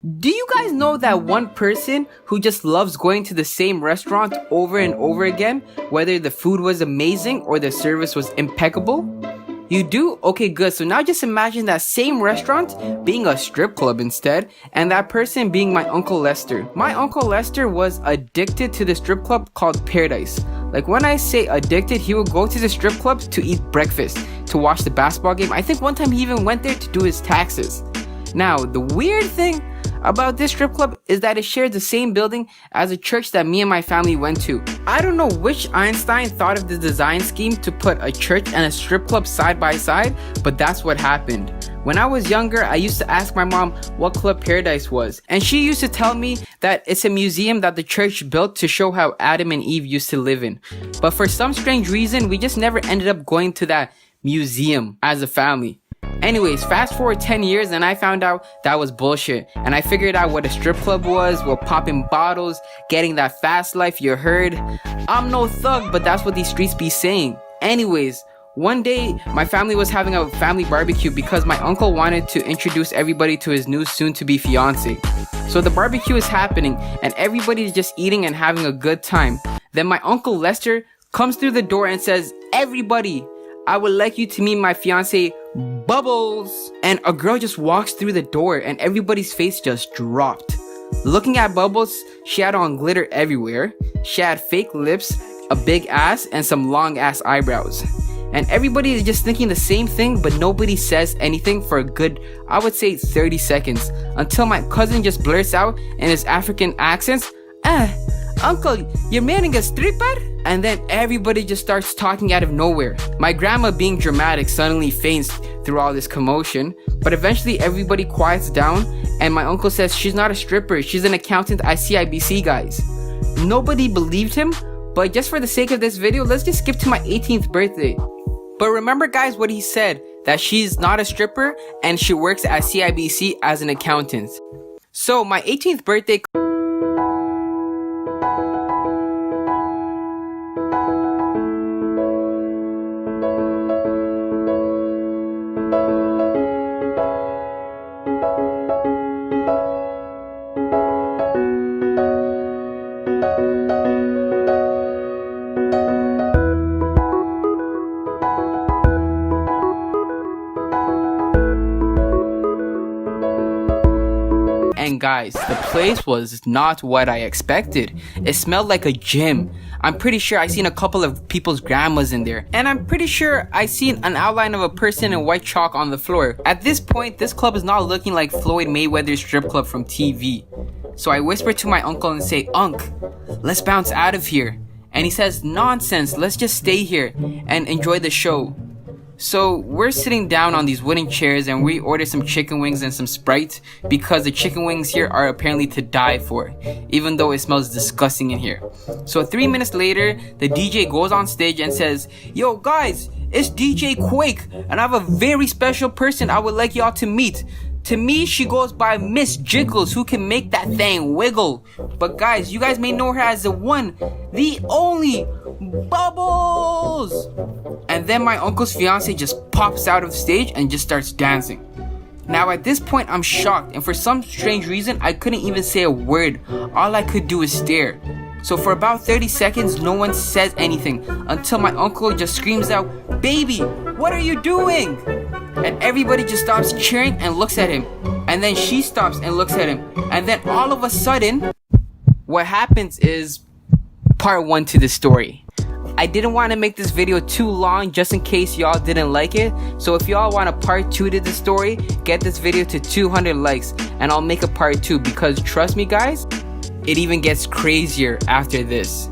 Do you guys know that one person who just loves going to the same restaurant over and over again, whether the food was amazing or the service was impeccable? You do? Okay, good. So now just imagine that same restaurant being a strip club instead, and that person being my Uncle Lester. My Uncle Lester was addicted to the strip club called Paradise. Like when I say addicted, he would go to the strip club to eat breakfast, to watch the basketball game. I think one time he even went there to do his taxes. Now, the weird thing about this strip club is that it shared the same building as a church that me and my family went to. I don't know which Einstein thought of the design scheme to put a church and a strip club side by side, but that's what happened. When I was younger, I used to ask my mom what Club Paradise was, and she used to tell me that it's a museum that the church built to show how Adam and Eve used to live in. But for some strange reason, we just never ended up going to that museum as a family. Anyways, fast forward 10 years and I found out that was bullshit. And I figured out what a strip club was, what popping bottles, getting that fast life you heard. I'm no thug, but that's what these streets be saying. Anyways, one day my family was having a family barbecue because my uncle wanted to introduce everybody to his new soon-to-be fiance. So the barbecue is happening and everybody is just eating and having a good time. Then my Uncle Lester comes through the door and says, "Everybody, I would like you to meet my fiance, Bubbles." And a girl just walks through the door and everybody's face just dropped. Looking at Bubbles, she had on glitter everywhere. She had fake lips, a big ass, and some long ass eyebrows. And everybody is just thinking the same thing, but nobody says anything for a good, I would say 30 seconds. Until my cousin just blurts out in his African accents, "Uncle, you're marrying a stripper?" And then everybody just starts talking out of nowhere. My grandma, being dramatic, suddenly faints through all this commotion. But eventually everybody quiets down and my uncle says she's not a stripper, she's an accountant at CIBC, guys. Nobody believed him, but just for the sake of this video, let's just skip to my 18th birthday. But remember guys what he said, that she's not a stripper and she works at CIBC as an accountant. So my 18th birthday And guys, the place was not what I expected. It smelled like a gym. I'm pretty sure I seen a couple of people's grandmas in there. And I'm pretty sure I seen an outline of a person in white chalk on the floor. At this point, this club is not looking like Floyd Mayweather's strip club from TV. So I whisper to my uncle and say, "Unc, let's bounce out of here." And he says, "Nonsense, let's just stay here and enjoy the show." So we're sitting down on these wooden chairs and we order some chicken wings and some Sprite because the chicken wings here are apparently to die for, even though it smells disgusting in here. So 3 minutes later, the DJ goes on stage and says, "Yo guys, it's DJ Quake and I have a very special person I would like y'all to meet. To me, she goes by Miss Jiggles, who can make that thing wiggle. But guys, you guys may know her as the one, the only Bubbles." And then my uncle's fiance just pops out of the stage and just starts dancing. Now at this point, I'm shocked, and for some strange reason, I couldn't even say a word. All I could do is stare. So for about 30 seconds, no one says anything until my uncle just screams out, "Baby, what are you doing?" And everybody just stops cheering and looks at him. And then she stops and looks at him. And then all of a sudden, what happens is part 1 to the story. I didn't want to make this video too long just in case y'all didn't like it. So if y'all want a part 2 to the story, get this video to 200 likes and I'll make a part 2 because trust me guys, it even gets crazier after this.